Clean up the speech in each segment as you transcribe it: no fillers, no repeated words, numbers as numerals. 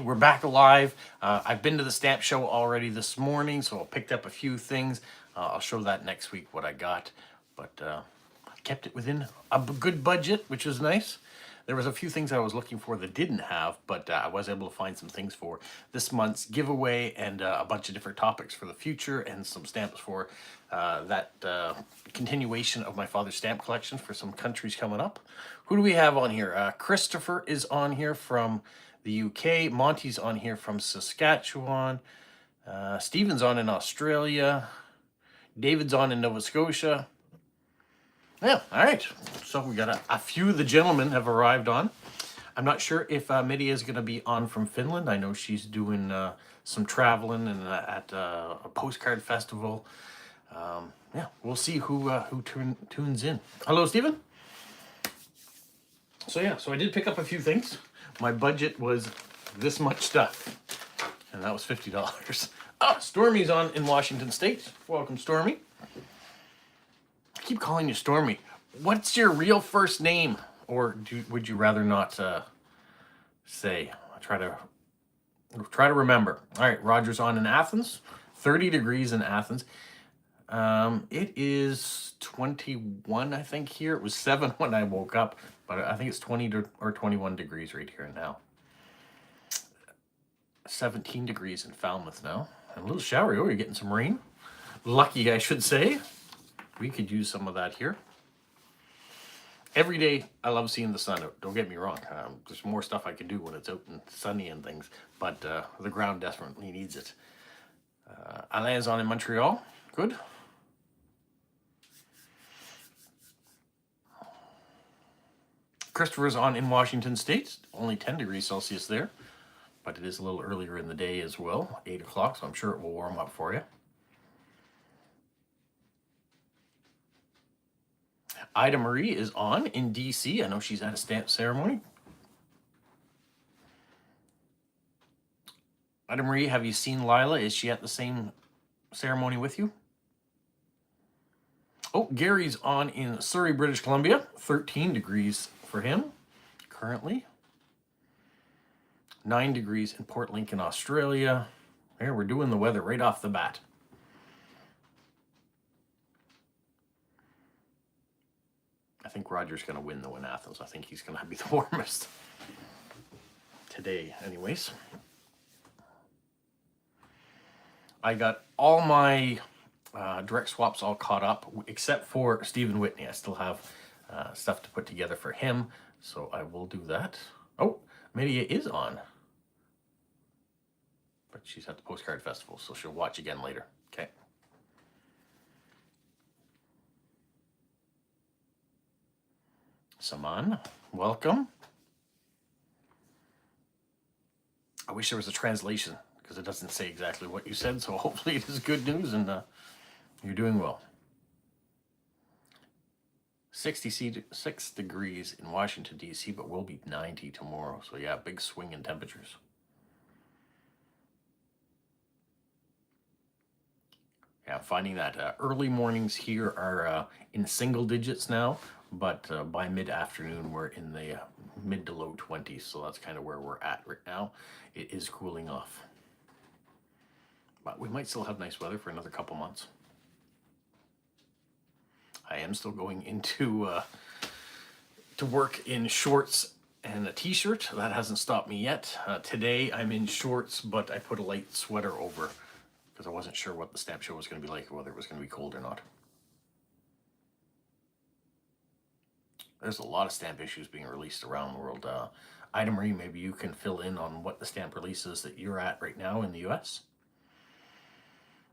We're back alive. I've been to the stamp show already this morning, so I picked up a few things. I'll show that next week what I got, but I kept it within a good budget, which is nice. There was a few things I was looking for that didn't have, but I was able to find some things for this month's giveaway and a bunch of different topics for the future and some stamps for that continuation of my father's stamp collection for some countries coming up. Who do we have on here? Christopher is on here from the UK. Monty's on here from Saskatchewan. Stephen's on in Australia. David's on in Nova Scotia. Yeah, all right. So we got a few of the gentlemen have arrived on. I'm not sure if Medea is going to be on from Finland. I know she's doing some traveling and at a postcard festival. Yeah, we'll see who tunes in. Hello, Stephen. So yeah, so I did pick up a few things. My budget was this much stuff, and that was $50. Oh, Stormy's on in Washington State. Welcome, Stormy. I keep calling you Stormy. What's your real first name? Or would you rather not say? I'll try to remember. All right, Roger's on in Athens. 30 degrees in Athens. It is 21, I think, here. It was 7 when I woke up, but I think it's 20 or 21 degrees right here now. 17 degrees in Falmouth now. And a little showery. Oh, you're getting some rain. Lucky, I should say. We could use some of that here. Every day, I love seeing the sun out. Don't get me wrong. There's more stuff I can do when it's out and sunny and things, but the ground desperately needs it. Alain's on in Montreal. Good. Christopher's on in Washington State. Only 10 degrees Celsius there, but it is a little earlier in the day as well, 8 o'clock, so I'm sure it will warm up for you. Ida Marie is on in DC. I know she's at a stamp ceremony. Ida Marie, have you seen Lila? Is she at the same ceremony with you? Oh, Gary's on in Surrey, British Columbia. 13 degrees for him currently. 9 degrees in Port Lincoln, Australia. There, we're doing the weather right off the bat. I think Roger's going to win though in Athens. I think he's going to be the warmest today anyways. I got all my direct swaps all caught up except for Stephen Whitney. I still have stuff to put together for him, so I will do that. Oh, Medea is on, but she's at the postcard festival, so she'll watch again later. Okay. Saman, welcome. I wish there was a translation because it doesn't say exactly what you said, so hopefully it is good news and you're doing well. 66 degrees in Washington, D.C., but will be 90 tomorrow. So yeah, big swing in temperatures. Yeah, I'm finding that early mornings here are in single digits now, but by mid-afternoon we're in the mid to low 20s, so that's kind of where we're at right now. It is cooling off. But we might still have nice weather for another couple months. I am still going into to work in shorts and a t-shirt. That hasn't stopped me yet. Today I'm in shorts, but I put a light sweater over because I wasn't sure what the stamp show was going to be like, whether it was going to be cold or not. There's a lot of stamp issues being released around the world. Ida Marie, maybe you can fill in on what the stamp releases that you're at right now in the US.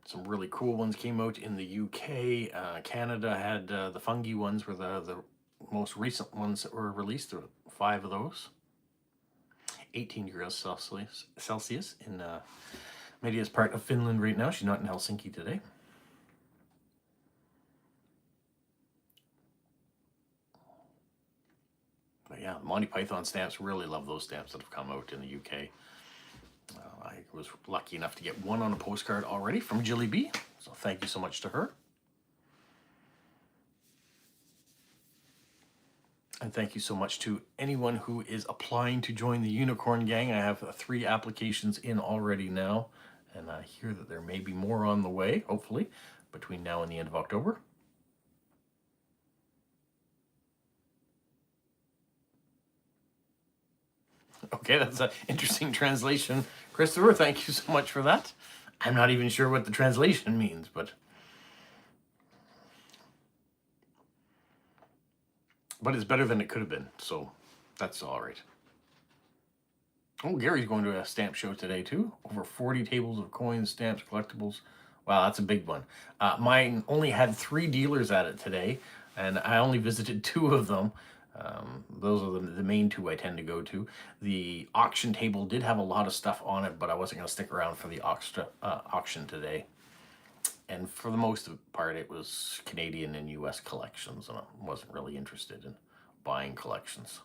Some really cool ones came out in the UK. Canada had the fungi ones were the most recent ones that were released. There were 5 of those. 18 degrees Celsius in Medea's part of Finland right now. She's not in Helsinki today. But yeah, Monty Python stamps, really love those stamps that have come out in the UK. I was lucky enough to get one on a postcard already from Jilly B, so thank you so much to her. And thank you so much to anyone who is applying to join the Unicorn Gang. I have 3 applications in already now, and I hear that there may be more on the way, hopefully, between now and the end of October. Okay, that's an interesting translation. Christopher, thank you so much for that. I'm not even sure what the translation means, but it's better than it could have been, so that's all right. Oh, Gary's going to a stamp show today too. Over 40 tables of coins, stamps, collectibles. Wow, that's a big one. Mine only had 3 dealers at it today, and I only visited 2 of them. Those are the main 2 I tend to go to. The auction table did have a lot of stuff on it, but I wasn't going to stick around for the auction today. And for the most part, it was Canadian and US collections, and I wasn't really interested in buying collections.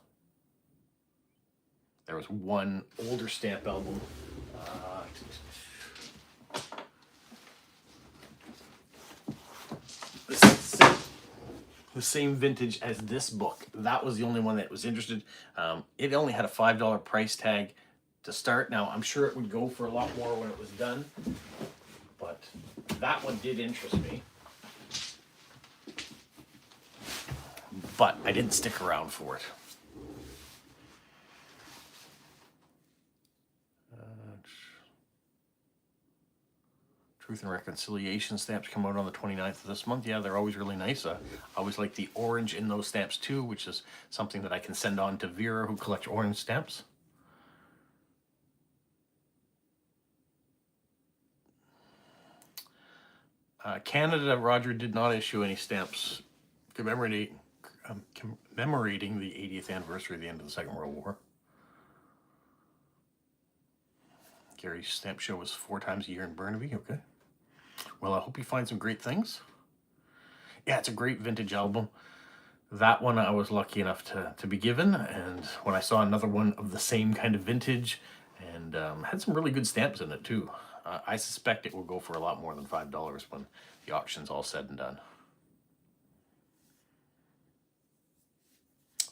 There was one older stamp album. The same vintage as this book. That was the only one that was interested. It only had a $5 price tag to start. Now, I'm sure it would go for a lot more when it was done, but that one did interest me. But I didn't stick around for it. Truth and Reconciliation stamps come out on the 29th of this month. Yeah, they're always really nice. I always like the orange in those stamps too, which is something that I can send on to Vera, who collects orange stamps. Canada, Roger, did not issue any stamps commemorating the 80th anniversary of the end of the Second World War. Gary's stamp show was 4 times a year in Burnaby. Okay. Well, I hope you find some great things. Yeah, it's a great vintage album. That one I was lucky enough to be given, and when I saw another one of the same kind of vintage, and had some really good stamps in it too. I suspect it will go for a lot more than $5 when the auction's all said and done.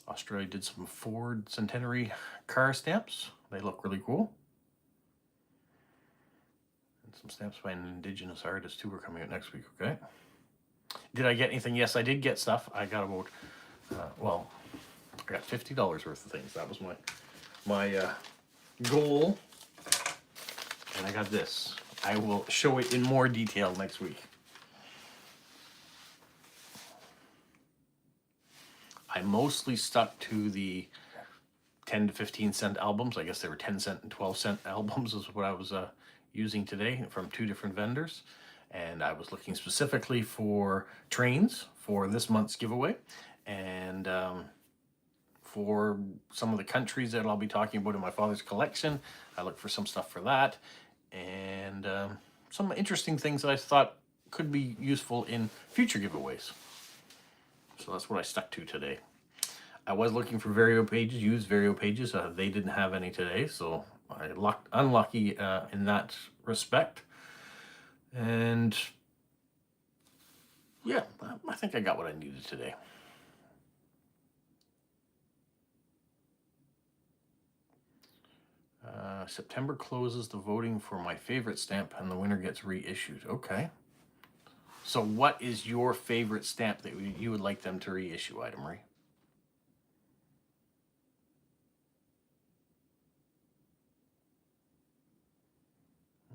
Australia did some Ford Centenary car stamps. They look really cool. And some stamps by an Indigenous artist too are coming out next week, okay? Did I get anything? Yes, I did get stuff. I got about, I got $50 worth of things. That was my goal. And I got this. I will show it in more detail next week. I mostly stuck to the 10 to 15 cent albums. I guess they were 10 cent and 12 cent albums is what I was using today from 2 different vendors. And I was looking specifically for trains for this month's giveaway, and for some of the countries that I'll be talking about in my father's collection. I looked for some stuff for that, and some interesting things that I thought could be useful in future giveaways. So that's what I stuck to today. I was looking for Vario pages, used Vario pages. They didn't have any today, so I unlucky in that respect. And yeah, I think I got what I needed today. September closes the voting for my favorite stamp, and the winner gets reissued. Okay. So what is your favorite stamp that you would like them to reissue, Ida Marie?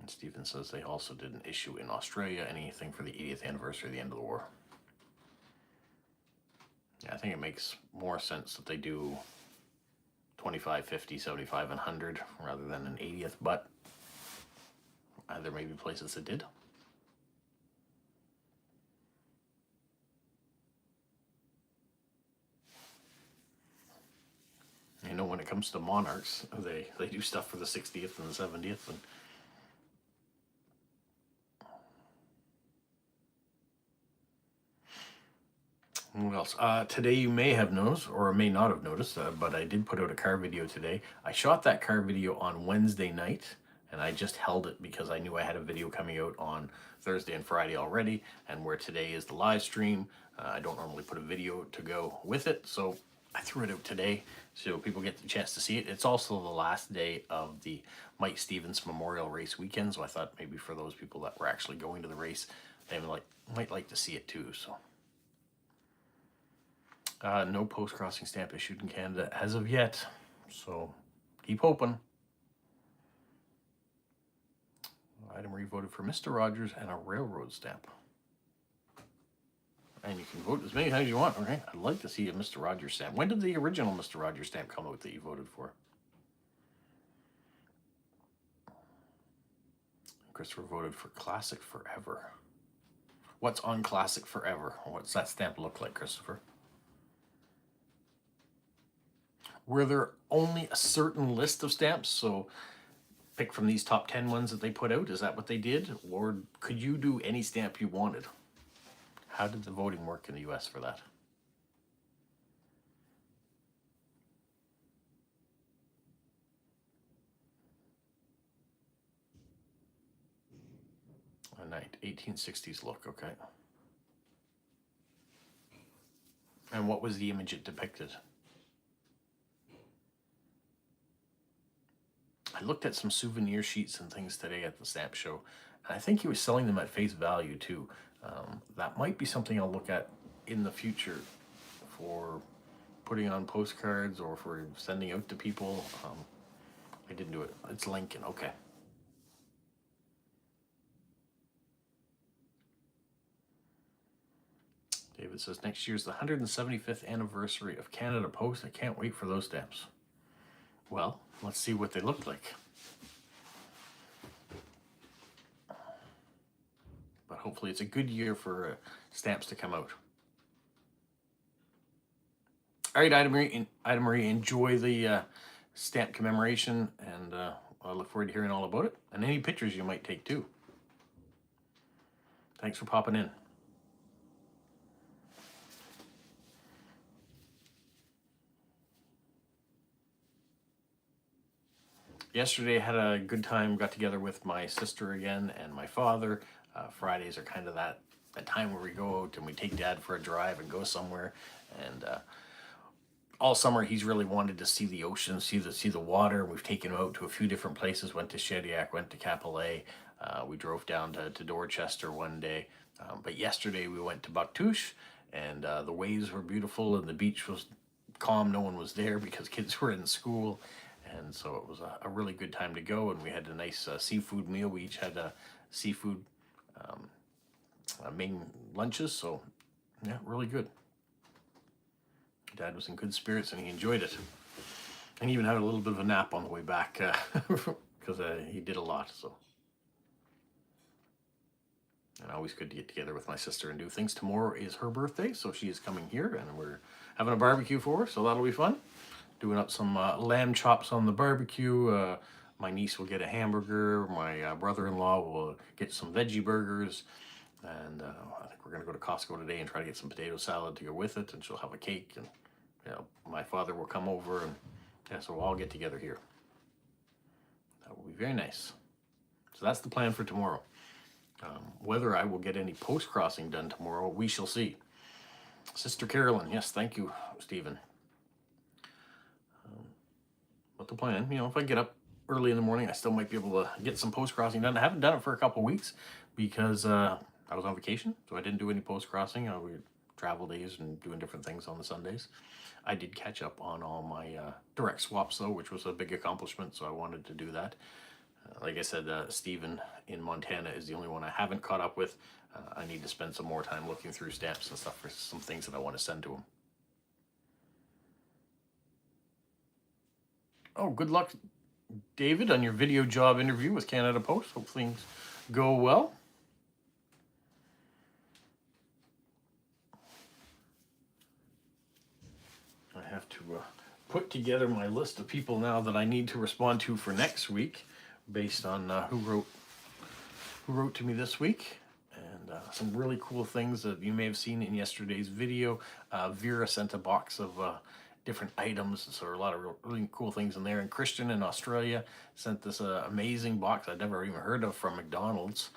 And Stephen says they also didn't issue in Australia anything for the 80th anniversary of the end of the war. Yeah, I think it makes more sense that they do 25, 50, 75, and 100 rather than an 80th, but there may be places that did. You know, when it comes to monarchs, they do stuff for the 60th and the 70th. And what else? Today you may have noticed, or may not have noticed, but I did put out a car video today. I shot that car video on Wednesday night, and I just held it because I knew I had a video coming out on Thursday and Friday already, and where today is the live stream, I don't normally put a video to go with it, so I threw it out today so people get the chance to see it. It's also the last day of the Mike Stevens Memorial Race weekend, so I thought maybe for those people that were actually going to the race, they might like to see it too. So, no post-crossing stamp issued in Canada as of yet, so keep hoping. Item where you voted for Mr. Rogers and a railroad stamp. And you can vote as many times as you want, okay? I'd like to see a Mr. Rogers stamp. When did the original Mr. Rogers stamp come out that you voted for? Christopher voted for Classic Forever. What's on Classic Forever? What's that stamp look like, Christopher? Were there only a certain list of stamps? So pick from these top 10 ones that they put out? Is that what they did? Or could you do any stamp you wanted? How did the voting work in the US for that? A 1860s look, okay. And what was the image it depicted? I looked at some souvenir sheets and things today at the stamp show, and I think he was selling them at face value too. That might be something I'll look at in the future for putting on postcards or for sending out to people. I didn't do it. It's Lincoln, okay. David says, next year's the 175th anniversary of Canada Post. I can't wait for those stamps. Well, let's see what they look like. But hopefully it's a good year for stamps to come out. All right, Ida Marie, enjoy the stamp commemoration, and I look forward to hearing all about it, and any pictures you might take too. Thanks for popping in. Yesterday I had a good time, got together with my sister again and my father. Fridays are kind of that time where we go out and we take Dad for a drive and go somewhere. And all summer he's really wanted to see the ocean, see the water. We've taken him out to a few different places, went to Shediac, went to Capillet. We drove down to Dorchester one day. But yesterday we went to Bucktouche, and the waves were beautiful and the beach was calm. No one was there because kids were in school. And so it was a really good time to go, and we had a nice seafood meal. We each had seafood main lunches, so yeah, really good. Dad was in good spirits, and he enjoyed it. And he even had a little bit of a nap on the way back because he did a lot. So, and always good to get together with my sister and do things. Tomorrow is her birthday, so she is coming here, and we're having a barbecue for her, so that'll be fun. Doing up some lamb chops on the barbecue. My niece will get a hamburger. My brother-in-law will get some veggie burgers. And I think we're going to go to Costco today and try to get some potato salad to go with it. And she'll have a cake. And my father will come over. And yeah, so we'll all get together here. That will be very nice. So that's the plan for tomorrow. Whether I will get any post-crossing done tomorrow, we shall see. Sister Carolyn, yes, thank you, Stephen. But the plan, if I get up early in the morning, I still might be able to get some post-crossing done. I haven't done it for a couple of weeks because I was on vacation, so I didn't do any post-crossing. We had travel days and doing different things on the Sundays. I did catch up on all my direct swaps, though, which was a big accomplishment, so I wanted to do that. Like I said, Stephen in Montana is the only one I haven't caught up with. I need to spend some more time looking through stamps and stuff for some things that I want to send to him. Oh, good luck, David, on your video job interview with Canada Post. Hope things go well. I have to put together my list of people now that I need to respond to for next week, based on who wrote to me this week. And some really cool things that you may have seen in yesterday's video. Vera sent a box of different items, so there are a lot of really cool things in there. And Christian in Australia sent this amazing box I'd never even heard of from McDonald's.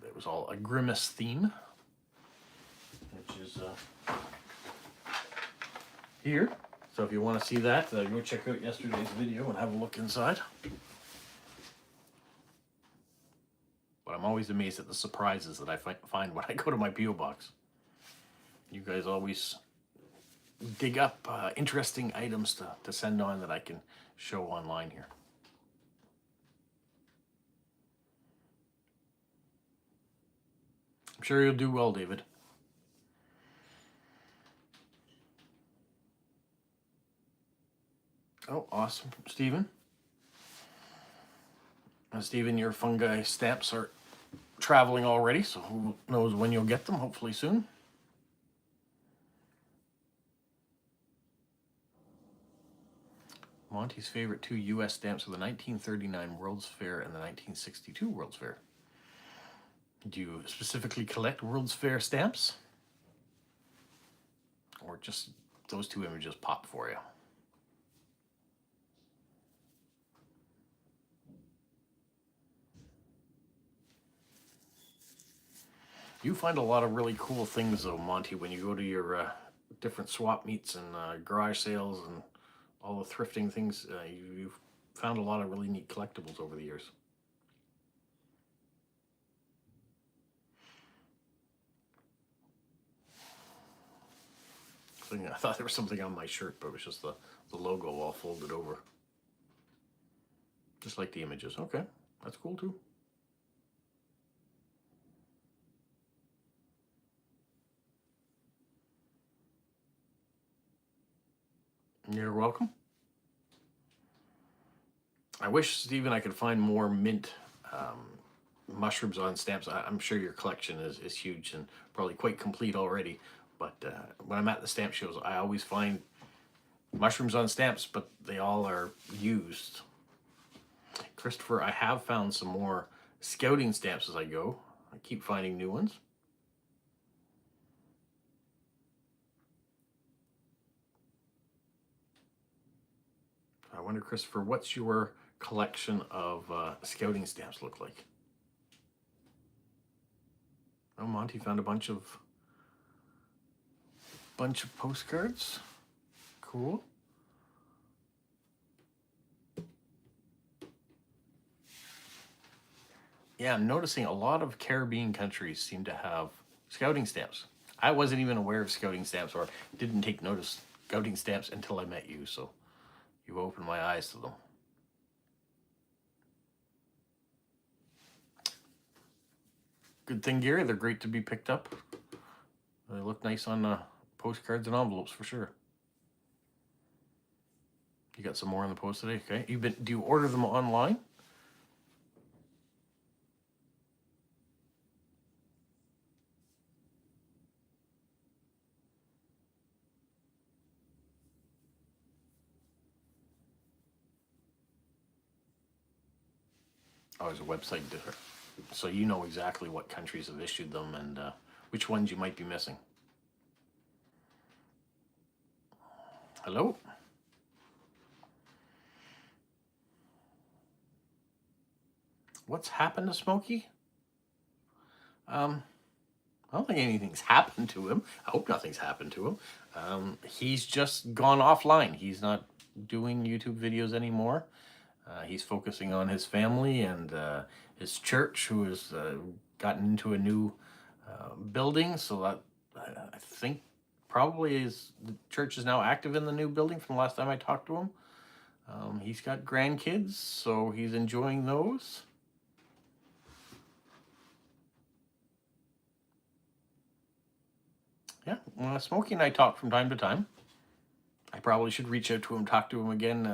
It was all a Grimace theme, which is here. So if you want to see that, go check out yesterday's video and have a look inside. But I'm always amazed at the surprises that I find when I go to my P.O. box. You guys always dig up interesting items to send on that I can show online here. I'm sure you'll do well, David. Oh, awesome, Stephen. Stephen, your fungi stamps are traveling already, so who knows when you'll get them, hopefully soon. Monty's favorite 2 U.S. stamps are the 1939 World's Fair and the 1962 World's Fair. Do you specifically collect World's Fair stamps? Or just those 2 images pop for you? You find a lot of really cool things, though, Monty, when you go to your different swap meets and garage sales and all the thrifting things. You've found a lot of really neat collectibles over the years. I thought there was something on my shirt, but it was just the logo all folded over. Just like the images. Okay, that's cool too. You're welcome. I wish, Stephen, I could find more mint mushrooms on stamps. I'm sure your collection is huge and probably quite complete already. But when I'm at the stamp shows, I always find mushrooms on stamps, but they all are used. Christopher, I have found some more scouting stamps as I go. I keep finding new ones. I wonder, Christopher, what's your collection of scouting stamps look like? Oh, Monty found a bunch of postcards. Cool. Yeah, I'm noticing a lot of Caribbean countries seem to have scouting stamps. I wasn't even aware of scouting stamps or didn't take notice of scouting stamps until I met you, so you opened my eyes to them. Good thing, Gary, they're great to be picked up. They look nice on postcards and envelopes for sure. You got some more in the post today, okay? Do you order them online? Oh, there's a website different. So you know exactly what countries have issued them and which ones you might be missing. Hello? What's happened to Smokey? I don't think anything's happened to him. I hope nothing's happened to him. He's just gone offline. He's not doing YouTube videos anymore. He's focusing on his family and his church, who has gotten into a new building. So that I think probably the church is now active in the new building from the last time I talked to him. He's got grandkids, so he's enjoying those. Yeah, Smokey and I talk from time to time. I probably should reach out to him, talk to him again.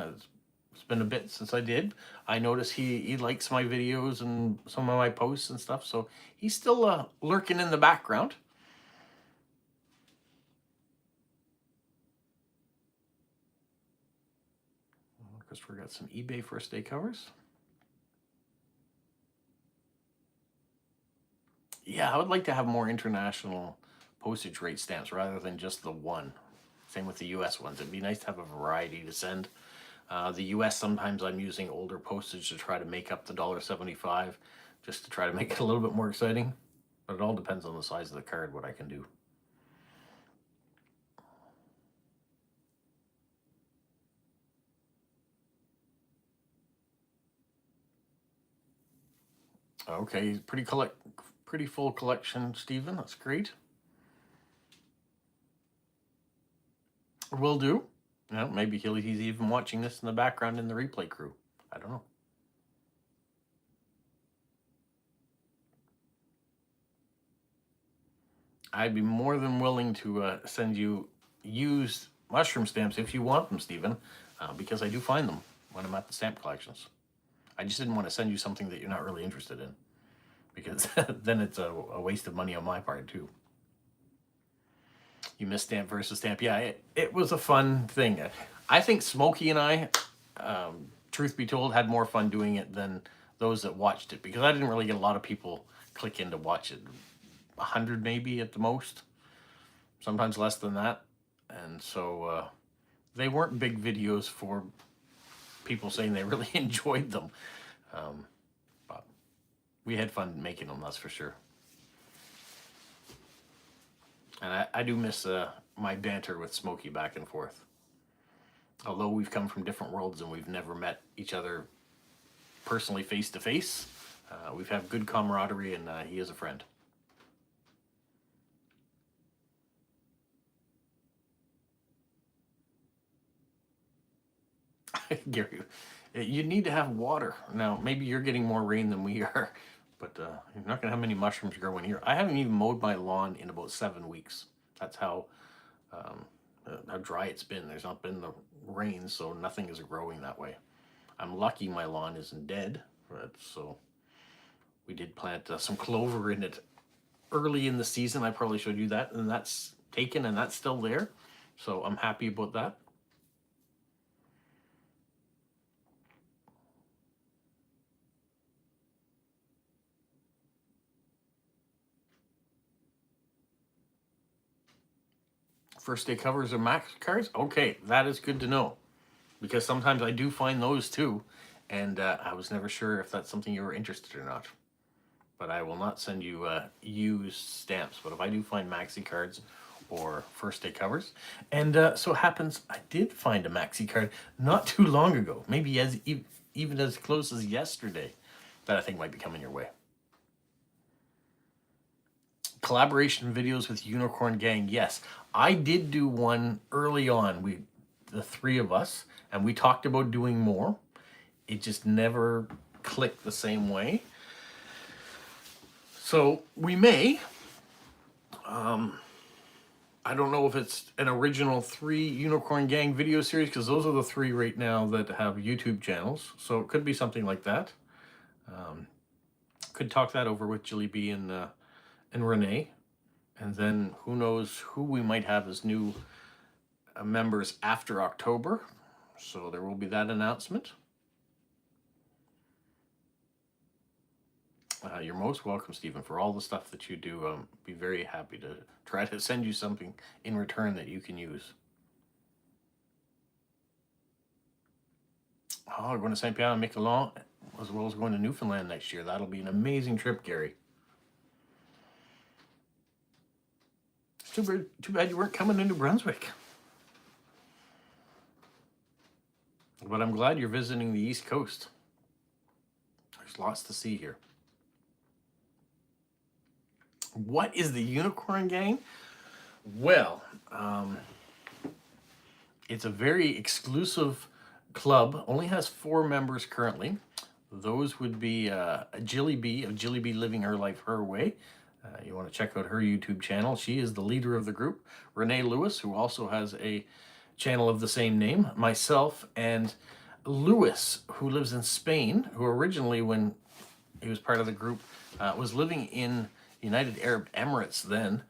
It's been a bit since I did. I notice he likes my videos and some of my posts and stuff, so he's still lurking in the background. Christopher got some eBay first day covers. Yeah, I would like to have more international postage rate stamps rather than just the one. Same with the US ones. It'd be nice to have a variety to send. The US, sometimes I'm using older postage to try to make up the $1.75, just to try to make it a little bit more exciting. But it all depends on the size of the card, what I can do. Okay, pretty full collection, Stephen. That's great. Will do. Maybe he's even watching this in the background in the replay crew. I don't know. I'd be more than willing to send you used mushroom stamps if you want them, Stephen, because I do find them when I'm at the stamp collections. I just didn't want to send you something that you're not really interested in, because then it's a waste of money on my part too. You missed stamp versus stamp. Yeah, it was a fun thing. I think Smokey and I, truth be told, had more fun doing it than those that watched it, because I didn't really get a lot of people click in to watch it. 100 maybe at the most, sometimes less than that. And so they weren't big videos for people saying they really enjoyed them. But we had fun making them, that's for sure. And I do miss my banter with Smokey back and forth. Although we've come from different worlds and we've never met each other personally face to face, we've had good camaraderie, and he is a friend. Gary, you need to have water. Now, maybe you're getting more rain than we are, but you're not going to have many mushrooms growing here. I haven't even mowed my lawn in about 7 weeks. That's how dry it's been. There's not been the rain, so nothing is growing that way. I'm lucky my lawn isn't dead, but so we did plant some clover in it early in the season. I probably showed you that, and that's taken, and that's still there. So I'm happy about that. First day covers or max cards? Okay, that is good to know, because sometimes I do find those too, and I was never sure if that's something you were interested or not. But I will not send you used stamps. But if I do find maxi cards or first day covers, and so it happens I did find a maxi card not too long ago, maybe even as close as yesterday, that I think might be coming your way. Collaboration videos with Unicorn Gang. Yes, I did do one early on. The three of us, and we talked about doing more. It just never clicked the same way. So we may. I don't know if it's an original 3 Unicorn Gang video series, because those are the 3 right now that have YouTube channels. So it could be something like that. Could talk that over with Jilly B and Renee. And then who knows who we might have as new members after October. So there will be that announcement. You're most welcome, Stephen, for all the stuff that you do. Be very happy to try to send you something in return that you can use. Oh, we're going to St. Pierre and Miquelon, as well as going to Newfoundland next year. That'll be an amazing trip, Gary. Too bad you weren't coming to New Brunswick. But I'm glad you're visiting the East Coast. There's lots to see here. What is the Unicorn Gang? Well, it's a very exclusive club. Only has 4 members currently. Those would be Jilly B of Jilly B Living Her Life Her Way. You want to check out her YouTube channel. She is the leader of the group. Renee Lewis, who also has a channel of the same name. Myself, and Lewis, who lives in Spain, who originally, when he was part of the group, was living in United Arab Emirates then.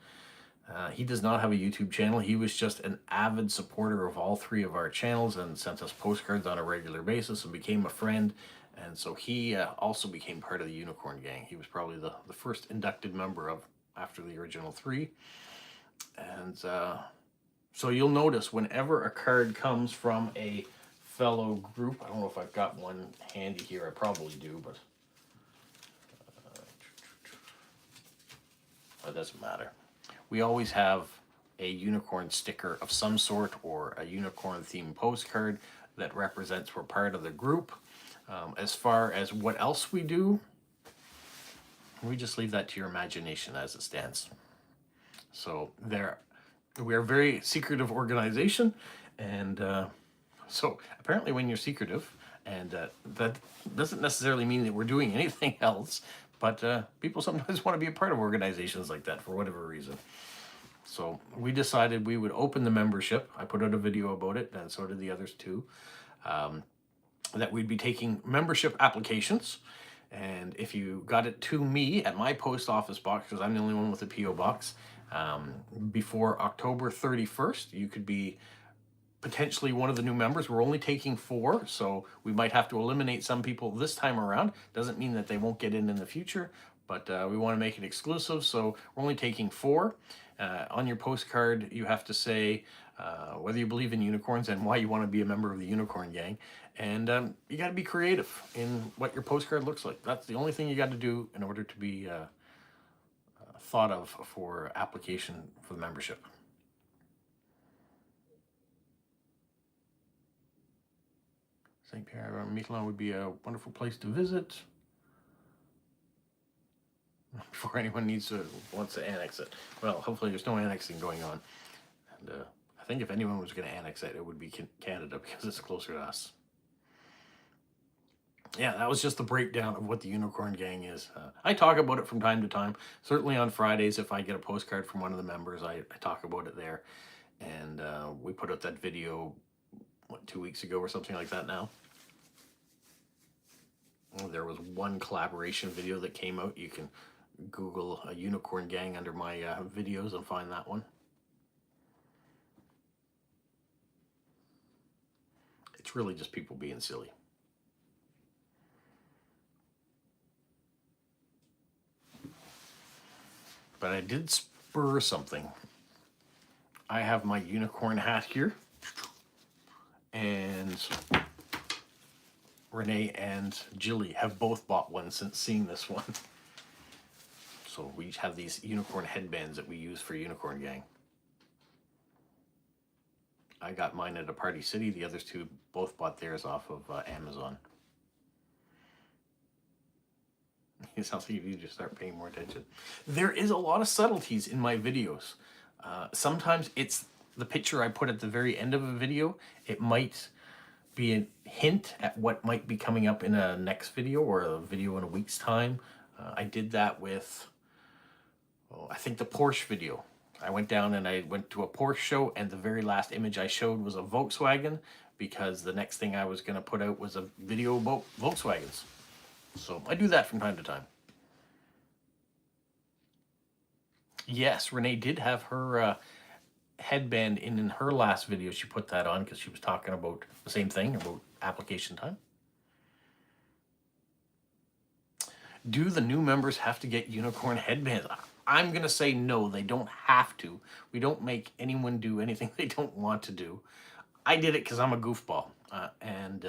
He does not have a YouTube channel. He was just an avid supporter of all 3 of our channels and sent us postcards on a regular basis and became a friend. And so he also became part of the Unicorn Gang. He was probably the first inducted member after the original 3. And so you'll notice whenever a card comes from a fellow group, I don't know if I've got one handy here. I probably do, but it doesn't matter. We always have a unicorn sticker of some sort or a unicorn themed postcard that represents we're part of the group. As far as what else we do, we just leave that to your imagination as it stands. So we are a very secretive organization, and so apparently when you're secretive, and that doesn't necessarily mean that we're doing anything else, but people sometimes want to be a part of organizations like that for whatever reason. So we decided we would open the membership. I put out a video about it, and so did the others too. That we'd be taking membership applications. And if you got it to me at my post office box, because I'm the only one with a P.O. box, before October 31st, you could be potentially one of the new members. We're only taking 4, so we might have to eliminate some people this time around. Doesn't mean that they won't get in the future, but we want to make it exclusive, so we're only taking 4. On your postcard, you have to say whether you believe in unicorns and why you want to be a member of the Unicorn Gang. And you got to be creative in what your postcard looks like. That's the only thing you got to do in order to be thought of for application for the membership. St. Pierre, Miquelon would be a wonderful place to visit before anyone wants to annex it. Well, hopefully there's no annexing going on. And I think if anyone was going to annex it, it would be Canada, because it's closer to us. Yeah, that was just the breakdown of what the Unicorn Gang is. I talk about it from time to time. Certainly on Fridays, if I get a postcard from one of the members, I talk about it there. And we put out that video, 2 weeks ago or something like that now. There was one collaboration video that came out. You can Google a Unicorn Gang under my videos and find that one. It's really just people being silly. But I did spur something. I have my unicorn hat here, and Renee and Jilly have both bought one since seeing this one. So we each have these unicorn headbands that we use for Unicorn Gang. I got mine at a Party City. The others two both bought theirs off of Amazon. It sounds like you need to start paying more attention. There is a lot of subtleties in my videos. Sometimes it's the picture I put at the very end of a video. It might be a hint at what might be coming up in a next video or a video in a week's time. I did that with, I think the Porsche video. I went down and I went to a Porsche show, and the very last image I showed was a Volkswagen, because the next thing I was going to put out was a video about Volkswagens. So I do that from time to time. Yes, Renee did have her headband in her last video. She put that on because she was talking about the same thing, about application time. Do the new members have to get unicorn headbands? I'm going to say no, they don't have to. We don't make anyone do anything they don't want to do. I did it because I'm a goofball. And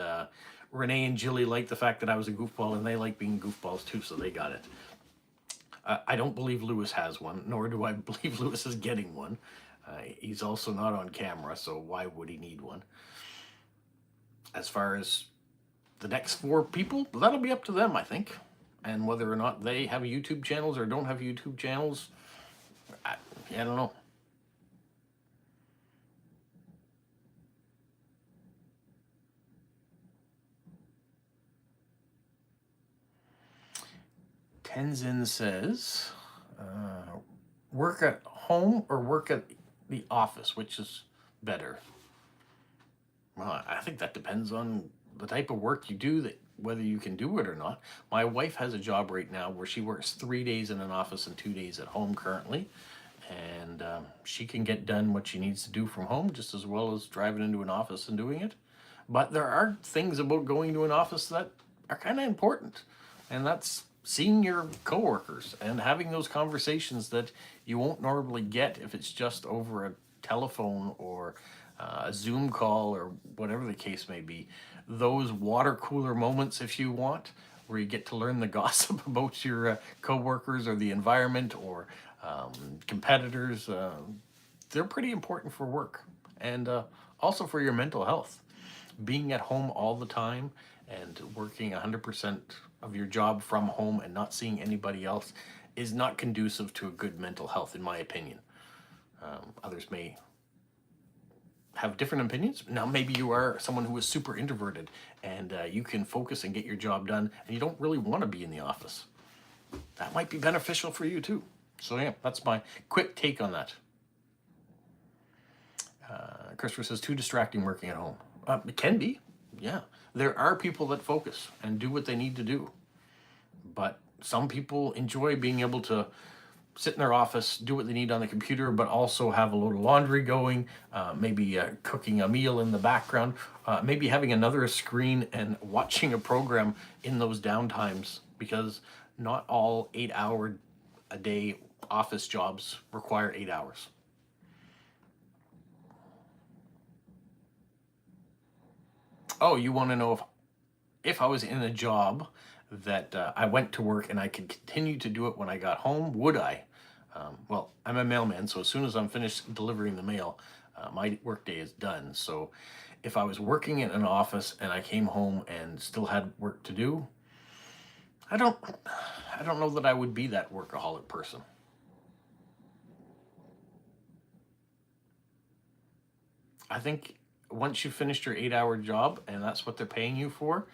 Renee and Jilly like the fact that I was a goofball, and they like being goofballs too, so they got it. I don't believe Lewis has one, nor do I believe Lewis is getting one. He's also not on camera, so why would he need one? As far as the next 4 people, that'll be up to them, I think. And whether or not they have YouTube channels or don't have YouTube channels, I don't know. Tenzin says, work at home or work at the office, which is better? Well, I think that depends on the type of work you do, that whether you can do it or not. My wife has a job right now where she works 3 days in an office and 2 days at home currently. And she can get done what she needs to do from home just as well as driving into an office and doing it. But there are things about going to an office that are kind of important. And that's seeing your coworkers and having those conversations that you won't normally get if it's just over a telephone or a Zoom call or whatever the case may be. Those water cooler moments, if you want, where you get to learn the gossip about your coworkers or the environment or competitors, they're pretty important for work and also for your mental health. Being at home all the time and working 100% of your job from home and not seeing anybody else is not conducive to a good mental health, in my opinion. Others may have different opinions. Now, maybe you are someone who is super introverted and you can focus and get your job done, and you don't really want to be in the office. That might be beneficial for you too. So yeah, that's my quick take on that. Christopher says, too distracting working at home. It can be, yeah. There are people that focus and do what they need to do. But some people enjoy being able to sit in their office, do what they need on the computer, but also have a load of laundry going, maybe cooking a meal in the background, maybe having another screen and watching a program in those downtimes, because not all 8-hour a day office jobs require 8 hours. Oh, you want to know if I was in a job that I went to work and I could continue to do it when I got home, would I? Well, I'm a mailman, so as soon as I'm finished delivering the mail, my workday is done. So if I was working in an office and I came home and still had work to do, I don't know that I would be that workaholic person. I think once you've finished your 8-hour job and that's what they're paying you for,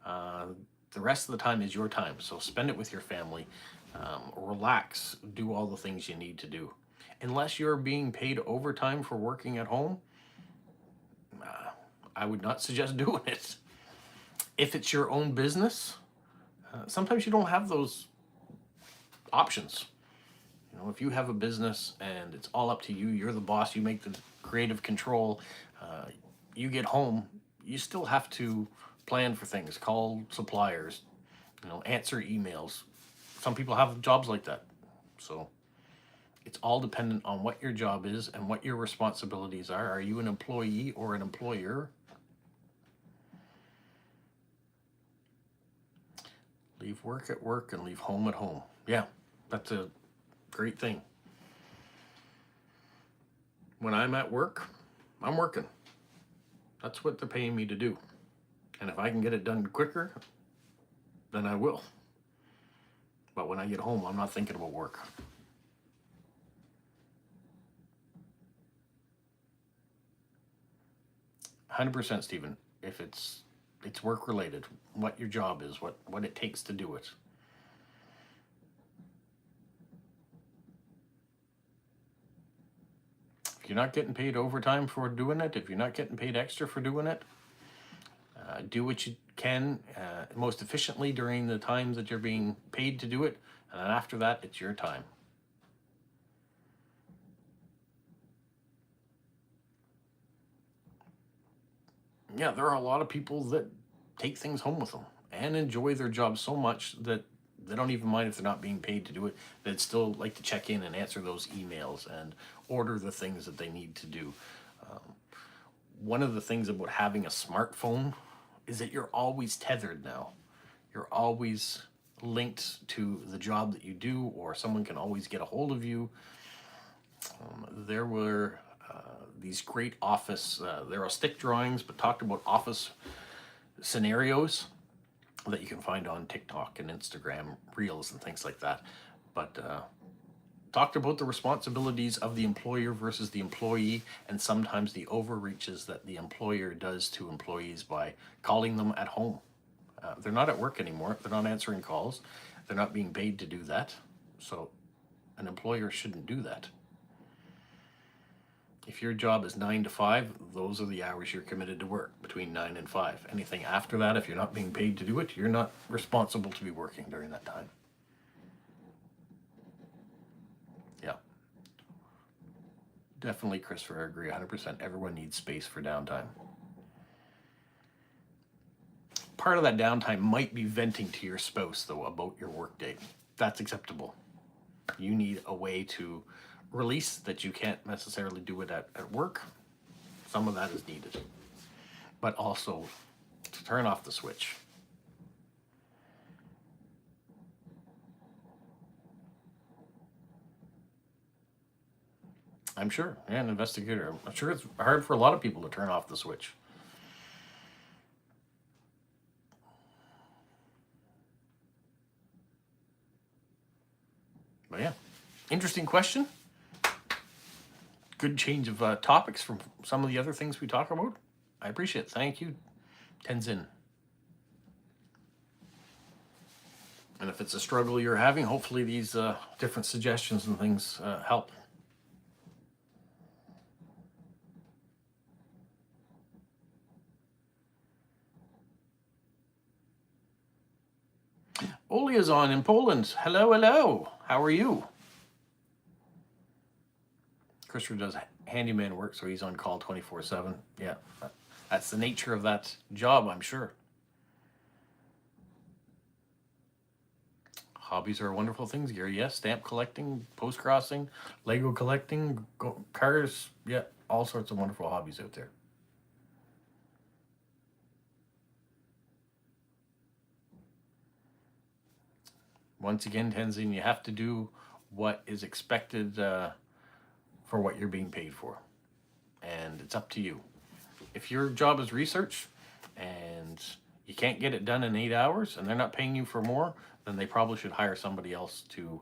uh, the rest of the time is your time. So spend it with your family, relax, do all the things you need to do. Unless you're being paid overtime for working at home, I would not suggest doing it. If it's your own business, sometimes you don't have those options. You know, if you have a business and it's all up to you, you're the boss, you make the creative control, you get home, you still have to plan for things, call suppliers, answer emails. Some people have jobs like that. So it's all dependent on what your job is and what your responsibilities are. Are you an employee or an employer? Leave work at work and leave home at home. Yeah, that's a great thing. When I'm at work, I'm working. That's what they're paying me to do. And if I can get it done quicker, then I will. But when I get home, I'm not thinking about work. 100%, Stephen. If it's work related, what your job is, what it takes to do it. If you're not getting paid overtime for doing it, if you're not getting paid extra for doing it, do what you can most efficiently during the times that you're being paid to do it, and then after that, it's your time. Yeah, there are a lot of people that take things home with them and enjoy their job so much that they don't even mind if they're not being paid to do it. They'd still like to check in and answer those emails and order the things that they need to do. One of the things about having a smartphone is that you're always tethered now. You're always linked to the job that you do, or someone can always get a hold of you. There were these great office, there are stick drawings, but talked about office scenarios that you can find on TikTok and Instagram Reels and things like that. But talked about the responsibilities of the employer versus the employee, and sometimes the overreaches that the employer does to employees by calling them at home. They're not at work anymore. They're not answering calls. They're not being paid to do that. So an employer shouldn't do that. If your job is 9 to 5, those are the hours you're committed to work, between 9 and 5. Anything after that, if you're not being paid to do it, you're not responsible to be working during that time. Yeah. Definitely, Christopher, I agree 100%. Everyone needs space for downtime. Part of that downtime might be venting to your spouse, though, about your workday. That's acceptable. You need a way to release that you can't necessarily do it at work. Some of that is needed. But also to turn off the switch. I'm sure, yeah, an investigator. I'm sure it's hard for a lot of people to turn off the switch. But yeah, interesting question. Good change of topics from some of the other things we talk about. I appreciate it. Thank you, Tenzin. And if it's a struggle you're having, hopefully these different suggestions and things help. Oli is on in Poland. Hello, hello. How are you? Christopher does handyman work, so he's on call 24/7. Yeah, that's the nature of that job, I'm sure. Hobbies are wonderful things, Gary. Yes, stamp collecting, post crossing, Lego collecting, cars. Yeah, all sorts of wonderful hobbies out there. Once again, Tenzin, you have to do what is expected for what you're being paid for. And it's up to you. If your job is research and you can't get it done in 8 hours and they're not paying you for more, then they probably should hire somebody else to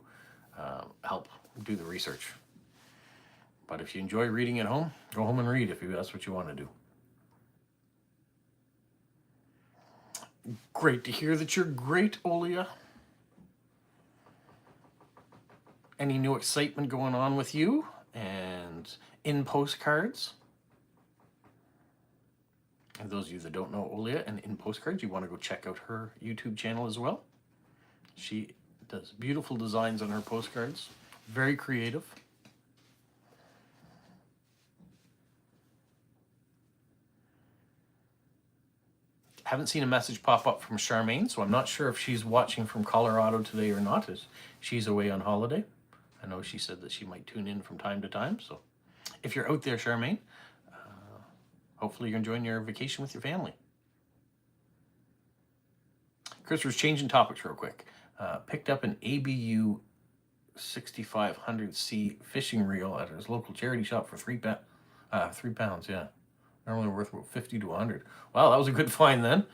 help do the research. But if you enjoy reading at home, go home and read if that's what you want to do. Great to hear that you're great, Olia. Any new excitement going on with you and in postcards? And those of you that don't know Olia and in postcards, you want to go check out her YouTube channel as well. She does beautiful designs on her postcards. Very creative. Haven't seen a message pop up from Charmaine, so I'm not sure if she's watching from Colorado today or not, as she's away on holiday. I know she said that she might tune in from time to time, so if you're out there, Charmaine, hopefully you're enjoying your vacation with your family. Christopher's changing topics real quick. Picked up an ABU 6500C fishing reel at his local charity shop for £3, yeah. Normally worth about 50 to 100. Wow, that was a good find then.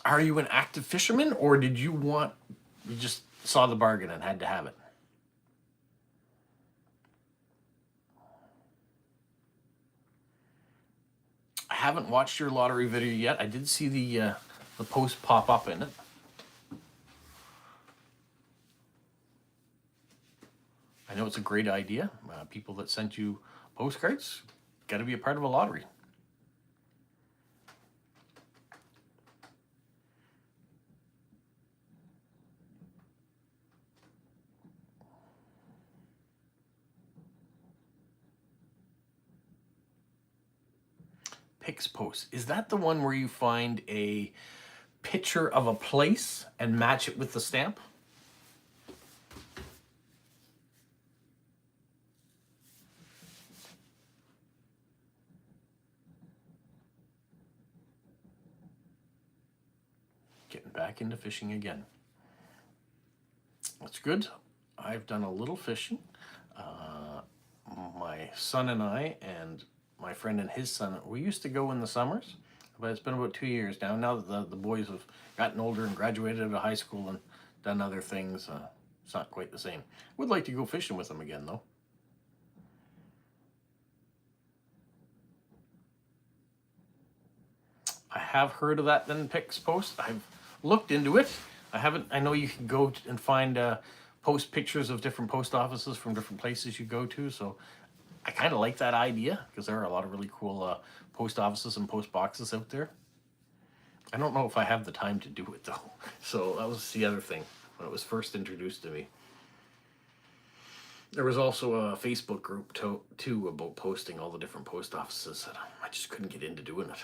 Are you an active fisherman, or did you just saw the bargain and had to have it? I haven't watched your lottery video yet. I did see the post pop up in it. I know it's a great idea. People that sent you postcards got to be a part of a lottery. Pix post. Is that the one where you find a picture of a place and match it with the stamp? Getting back into fishing again. That's good. I've done a little fishing. My son and I and my friend and his son, we used to go in the summers, but it's been about 2 years now. Now that the boys have gotten older and graduated out of high school and done other things, it's not quite the same. Would like to go fishing with them again, though. I have heard of that then Pix post. I've looked into it. I know you can go and find post pictures of different post offices from different places you go to, so I kind of like that idea because there are a lot of really cool post offices and post boxes out there. I don't know if I have the time to do it though. So that was the other thing when it was first introduced to me. There was also a Facebook group too about posting all the different post offices, and I just couldn't get into doing it.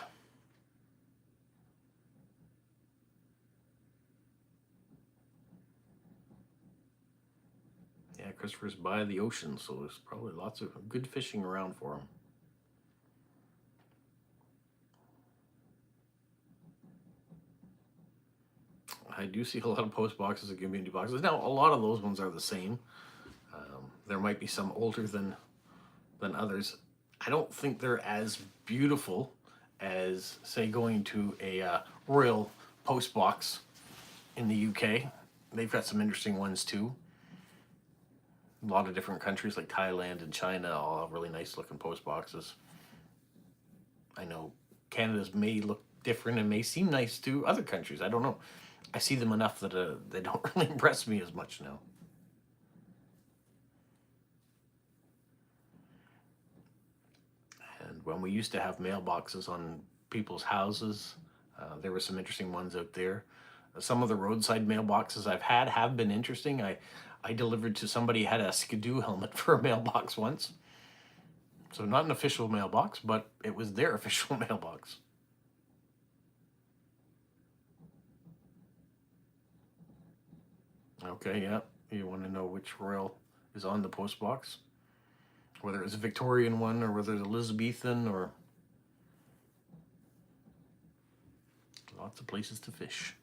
Yeah, Christopher's by the ocean, so there's probably lots of good fishing around for him. I do see a lot of post boxes and community boxes. Now, a lot of those ones are the same. There might be some older than others. I don't think they're as beautiful as, say, going to a Royal Post Box in the UK. They've got some interesting ones too. A lot of different countries like Thailand and China all have really nice looking post boxes. I know Canada's may look different and may seem nice to other countries. I don't know. I see them enough that they don't really impress me as much now. And when we used to have mailboxes on people's houses, there were some interesting ones out there. Some of the roadside mailboxes I've had have been interesting. I delivered to somebody who had a Skidoo helmet for a mailbox once. So not an official mailbox, but it was their official mailbox. Okay, yeah. You want to know which royal is on the post box? Whether it's a Victorian one or whether it's Elizabethan or lots of places to fish.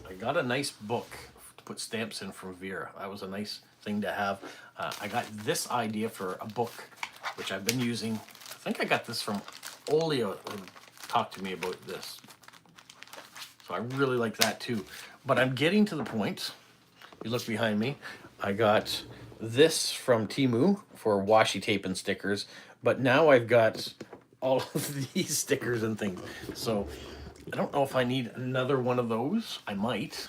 I got a nice book to put stamps in from Vera. That was a nice thing to have. I got this idea for a book, which I've been using. I think I got this from Olio, who talked to me about this. So I really like that too. But I'm getting to the point, you look behind me, I got this from Temu for washi tape and stickers, but now I've got all of these stickers and things. So I don't know if I need another one of those. I might.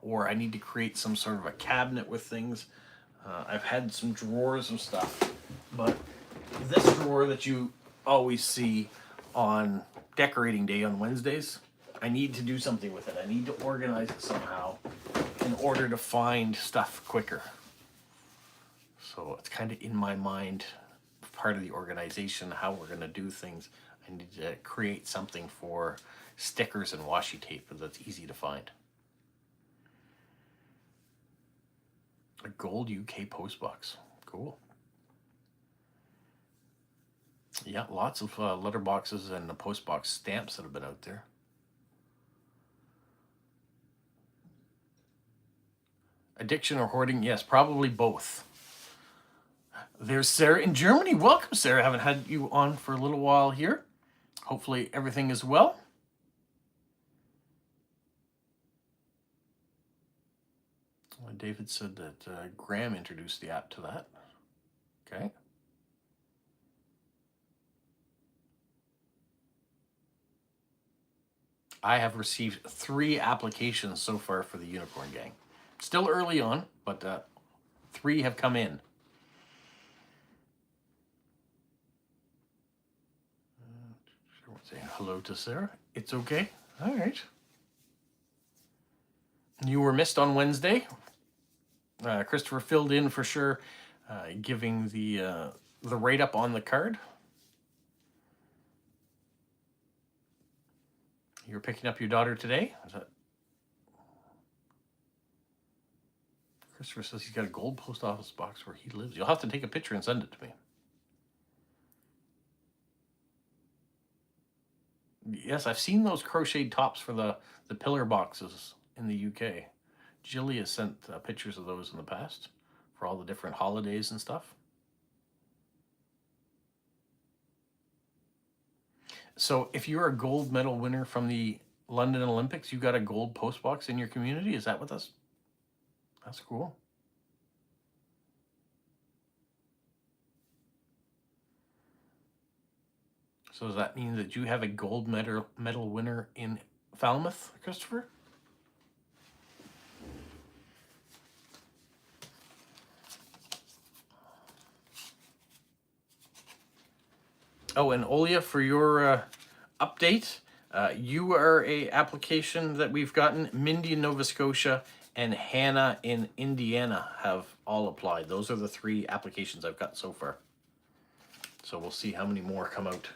Or I need to create some sort of a cabinet with things. I've had some drawers of stuff, but this drawer that you always see on decorating day on Wednesdays, I need to do something with it. I need to organize it somehow in order to find stuff quicker. So it's kind of in my mind, part of the organization, how we're going to do things. I need to create something for stickers and washi tape that's easy to find. A gold UK post box. Cool. Yeah, lots of letter boxes and the post box stamps that have been out there. Addiction or hoarding? Yes, probably both. There's Sarah in Germany. Welcome, Sarah. Haven't had you on for a little while here. Hopefully everything is well. David said that Graham introduced the app to that. Okay. I have received 3 applications so far for the Unicorn Gang. Still early on, but 3 have come in. Saying hello to Sarah. It's okay. All right. You were missed on Wednesday. Christopher filled in for sure, giving the write-up on the card. You're picking up your daughter today? Is that... Christopher says he's got a gold post office box where he lives. You'll have to take a picture and send it to me. Yes, I've seen those crocheted tops for the pillar boxes in the UK. Jilly has sent pictures of those in the past for all the different holidays and stuff. So if you're a gold medal winner from the London Olympics, you got a gold post box in your community? Is that what that's cool. So does that mean that you have a gold medal winner in Falmouth, Christopher? Oh, and Olia, for your update, you are a application that we've gotten. Mindy in Nova Scotia and Hannah in Indiana have all applied. Those are the 3 applications I've got so far. So we'll see how many more come out.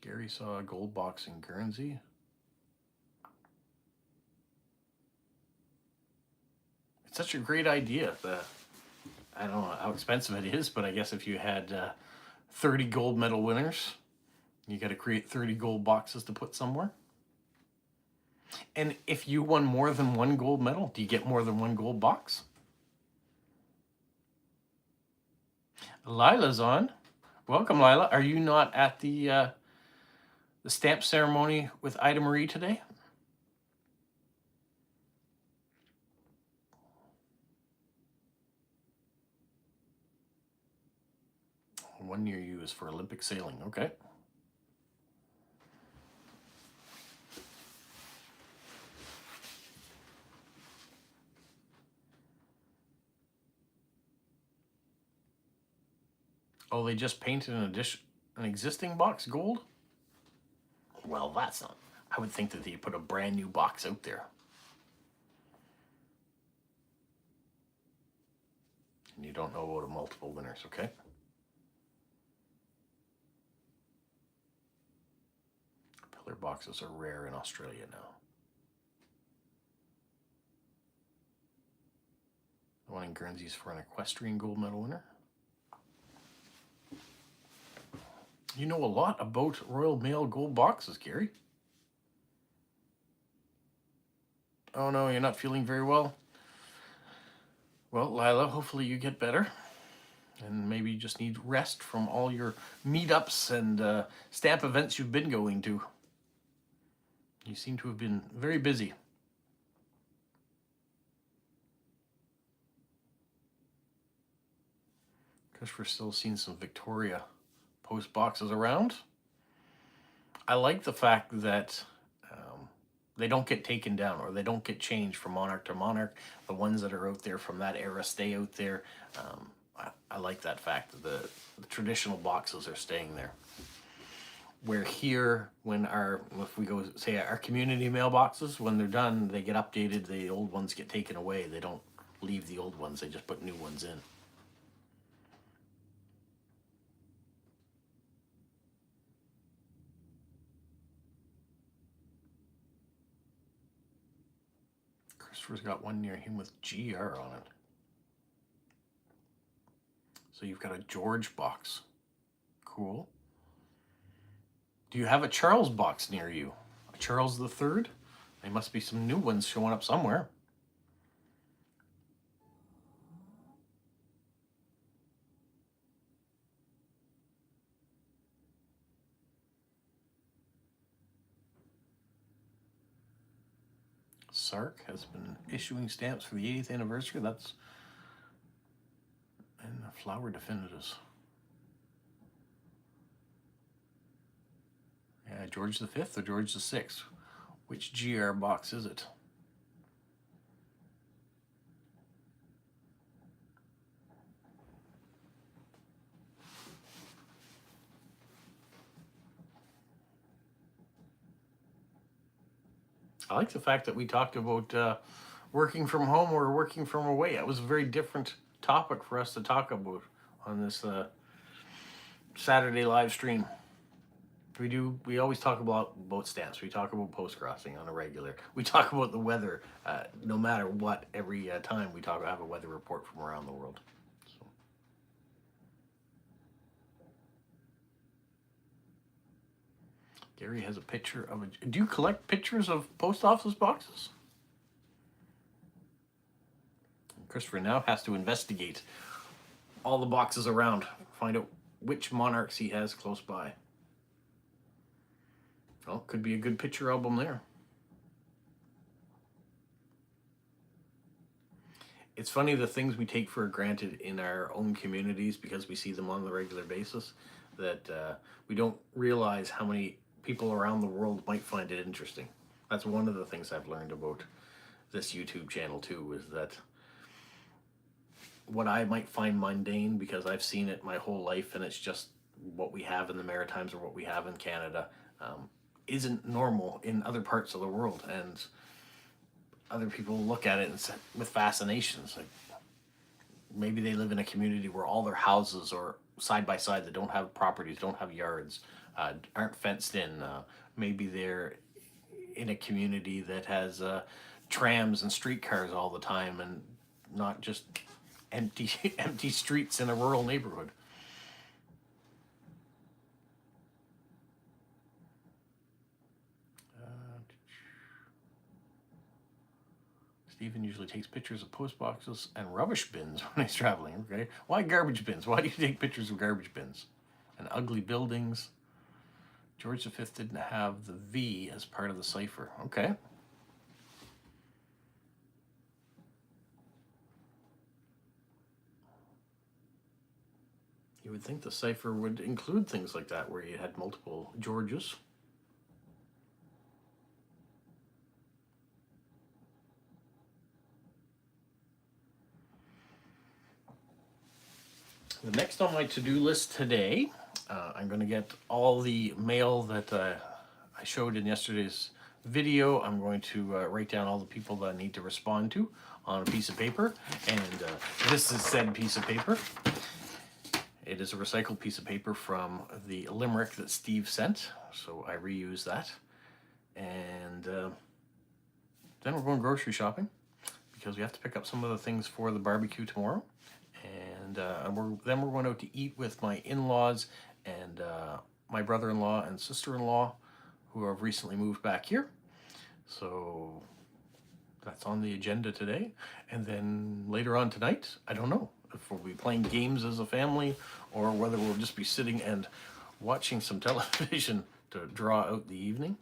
Gary saw a gold box in Guernsey. It's such a great idea. I don't know how expensive it is, but I guess if you had 30 gold medal winners, you got to create 30 gold boxes to put somewhere. And if you won more than one gold medal, do you get more than one gold box? Lila's on. Welcome, Lila. Are you not at the stamp ceremony with Ida Marie today? One near you is for Olympic sailing. Okay. Oh, they just painted an existing box gold? Well, that's not. I would think that they put a brand new box out there. And you don't know about a multiple winners, okay? Pillar boxes are rare in Australia now. The one in Guernsey's for an equestrian gold medal winner. You know a lot about Royal Mail gold boxes, Gary. Oh no, you're not feeling very well? Well, Lila, hopefully you get better. And maybe you just need rest from all your meetups and stamp events you've been going to. You seem to have been very busy. Because we're still seeing some Victoria post boxes around. I like the fact that they don't get taken down or they don't get changed from monarch to monarch. The ones that are out there from that era stay out there. I like that fact that the traditional boxes are staying there. Where here, if we go say our community mailboxes, when they're done, they get updated. The old ones get taken away. They don't leave the old ones. They just put new ones in. Christopher's got one near him with GR on it. So you've got a George box. Cool. Do you have a Charles box near you? A Charles III? There must be some new ones showing up somewhere. Sark has been issuing stamps for the 80th anniversary. That's and the flower definitives. Yeah, George V or George VI? Which GR box is it? I like the fact that we talked about working from home or working from away. It was a very different topic for us to talk about on this Saturday live stream. We always talk about boat stamps. We talk about post crossing on a regular. We talk about the weather, no matter what. Every time we have a weather report from around the world. So. Gary has a picture of a. Do you collect pictures of post office boxes? And Christopher now has to investigate all the boxes around, find out which monarchs he has close by. Well, could be a good picture album there. It's funny the things we take for granted in our own communities because we see them on the regular basis that we don't realize how many people around the world might find it interesting. That's one of the things I've learned about this YouTube channel too, is that what I might find mundane because I've seen it my whole life and it's just what we have in the Maritimes or what we have in Canada, isn't normal in other parts of the world, and other people look at it and with fascination. It's like maybe they live in a community where all their houses are side by side, that don't have properties, don't have yards, aren't fenced in. Maybe they're in a community that has trams and streetcars all the time, and not just empty streets in a rural neighborhood. Stephen usually takes pictures of post boxes and rubbish bins when he's traveling. Okay, why garbage bins? Why do you take pictures of garbage bins and ugly buildings? George V didn't have the V as part of the cipher. Okay. You would think the cipher would include things like that, where you had multiple Georges. The next on my to-do list today, I'm going to get all the mail that I showed in yesterday's video. I'm going to write down all the people that I need to respond to on a piece of paper, and this is said piece of paper. It is a recycled piece of paper from the limerick that Steve sent, so I reuse that. And then we're going grocery shopping, because we have to pick up some of the things for the barbecue tomorrow. And then we're going out to eat with my in-laws and my brother-in-law and sister-in-law, who have recently moved back here. So that's on the agenda today. And then later on tonight, I don't know if we'll be playing games as a family or whether we'll just be sitting and watching some television to draw out the evening.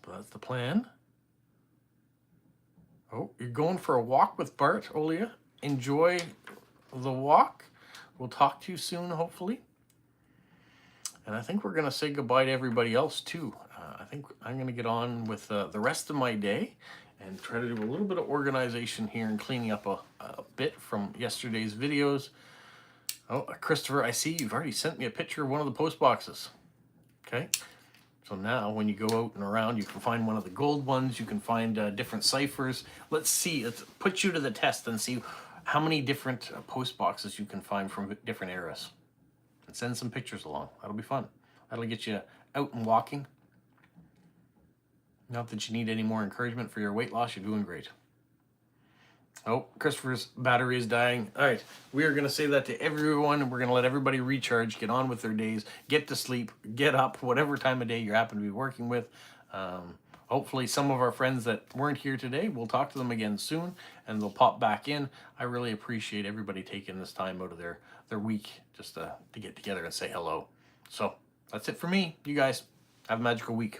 But that's the plan. Oh, you're going for a walk with Bart, Olia? Enjoy the walk. We'll talk to you soon, hopefully. And I think we're going to say goodbye to everybody else, too. I think I'm going to get on with the rest of my day and try to do a little bit of organization here and cleaning up a bit from yesterday's videos. Oh, Christopher, I see you've already sent me a picture of one of the post boxes. Okay. So now when you go out and around, you can find one of the gold ones. You can find different ciphers. Let's see. Let's put you to the test and see how many different post boxes you can find from different eras. And send some pictures along. That'll be fun. That'll get you out and walking. Not that you need any more encouragement for your weight loss. You're doing great. Oh, Christopher's battery is dying. All right, we are going to say that to everyone, and we're going to let everybody recharge, get on with their days, get to sleep, get up, whatever time of day you happen to be working with. Hopefully some of our friends that weren't here today, we'll talk to them again soon, and they'll pop back in. I really appreciate everybody taking this time out of their week just to get together and say hello. So that's it for me. You guys have a magical week.